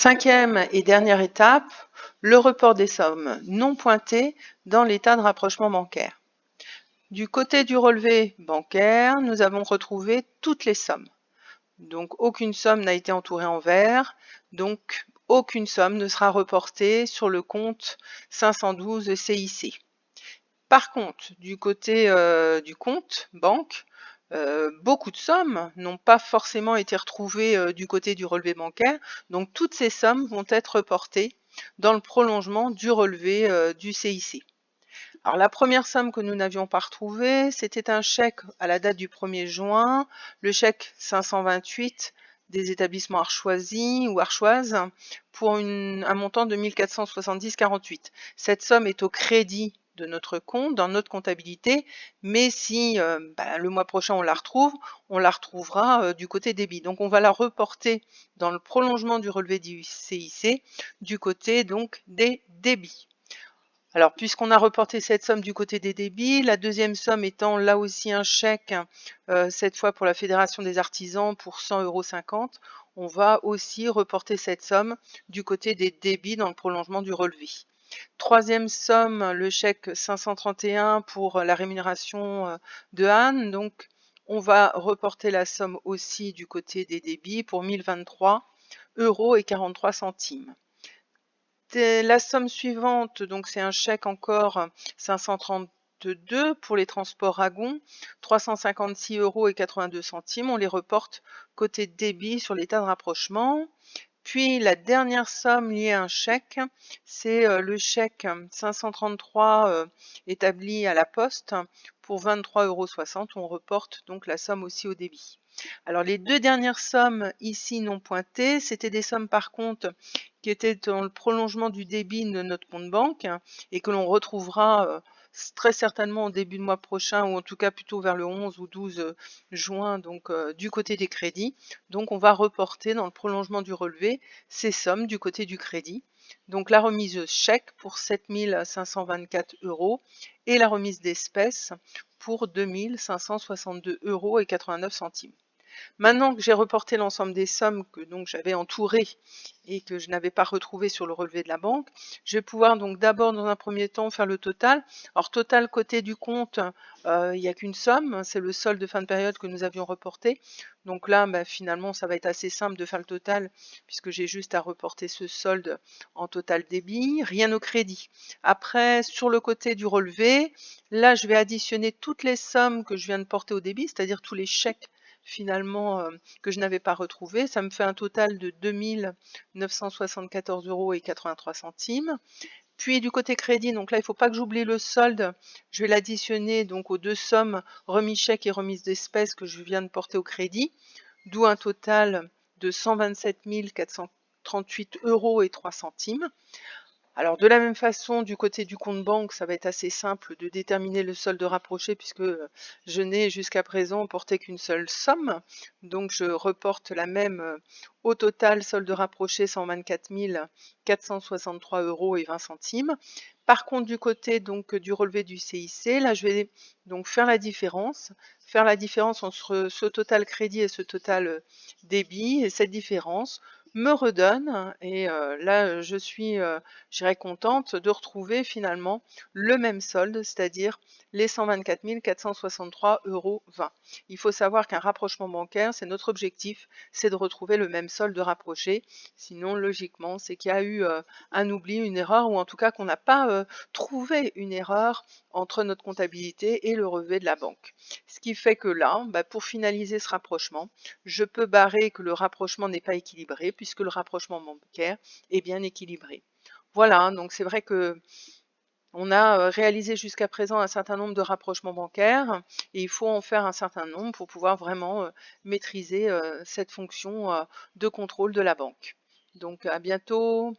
Cinquième et dernière étape, le report des sommes non pointées dans l'état de rapprochement bancaire. Du côté du relevé bancaire, nous avons retrouvé toutes les sommes. Donc aucune somme n'a été entourée en vert, donc aucune somme ne sera reportée sur le compte 512 CIC. Par contre, du côté du compte banque, beaucoup de sommes n'ont pas forcément été retrouvées du côté du relevé bancaire, donc toutes ces sommes vont être reportées dans le prolongement du relevé du CIC. Alors la première somme que nous n'avions pas retrouvée, c'était un chèque à la date du 1er juin, le chèque 528 des établissements Archoisis ou Archoises pour un montant de 1470,48. Cette somme est au crédit de notre compte, dans notre comptabilité, mais si le mois prochain on la retrouvera du côté débit. Donc on va la reporter dans le prolongement du relevé du CIC, du côté donc des débits. Alors, puisqu'on a reporté cette somme du côté des débits, la deuxième somme étant là aussi un chèque, cette fois pour la Fédération des artisans pour 100,50 €, on va aussi reporter cette somme du côté des débits dans le prolongement du relevé. Troisième somme, le chèque 531 pour la rémunération de Anne. Donc, on va reporter la somme aussi du côté des débits pour 1023,43 €. La somme suivante, donc c'est un chèque encore 532 pour les transports Agon, 356,82 €. On les reporte côté débit sur l'état de rapprochement. Puis la dernière somme liée à un chèque, c'est le chèque 533 établi à la Poste pour 23,60 €. On reporte donc la somme aussi au débit. Alors les deux dernières sommes ici non pointées, c'était des sommes par contre qui étaient dans le prolongement du débit de notre compte banque et que l'on retrouvera très certainement au début de mois prochain, ou en tout cas plutôt vers le 11 ou 12 juin, donc du côté des crédits. Donc on va reporter dans le prolongement du relevé ces sommes du côté du crédit. Donc la remise chèque pour 7 524 € et la remise d'espèces pour 2 562,89 €. Maintenant que j'ai reporté l'ensemble des sommes que donc j'avais entourées et que je n'avais pas retrouvées sur le relevé de la banque, je vais pouvoir donc d'abord dans un premier temps faire le total. Alors total côté du compte, il n'y a qu'une somme, c'est le solde de fin de période que nous avions reporté. Donc là, finalement, ça va être assez simple de faire le total puisque j'ai juste à reporter ce solde en total débit, rien au crédit. Après, sur le côté du relevé, là, je vais additionner toutes les sommes que je viens de porter au débit, c'est-à-dire tous les chèques finalement que je n'avais pas retrouvé. Ça me fait un total de 2 974,83 €. Puis du côté crédit, donc là, il ne faut pas que j'oublie le solde. Je vais l'additionner donc aux deux sommes remise chèque et remise d'espèces que je viens de porter au crédit, d'où un total de 127 438,03 €. Alors de la même façon, du côté du compte banque, ça va être assez simple de déterminer le solde rapproché puisque je n'ai jusqu'à présent porté qu'une seule somme. Donc je reporte la même au total solde rapproché 124 463,20 €. Par contre, du côté donc du relevé du CIC, là je vais donc faire la différence entre ce total crédit et ce total débit, et cette différence me redonne, et là je suis je serais contente de retrouver finalement le même solde, c'est-à-dire les 124 463,20 €. Il faut savoir qu'un rapprochement bancaire, c'est notre objectif, c'est de retrouver le même solde rapproché. Sinon, logiquement, c'est qu'il y a eu un oubli, une erreur, ou en tout cas qu'on n'a pas trouvé une erreur entre notre comptabilité et le relevé de la banque. Ce qui fait que là, pour finaliser ce rapprochement, je peux barrer que le rapprochement n'est pas équilibré puisque le rapprochement bancaire est bien équilibré. Voilà, donc c'est vrai que on a réalisé jusqu'à présent un certain nombre de rapprochements bancaires et il faut en faire un certain nombre pour pouvoir vraiment maîtriser cette fonction de contrôle de la banque. Donc à bientôt.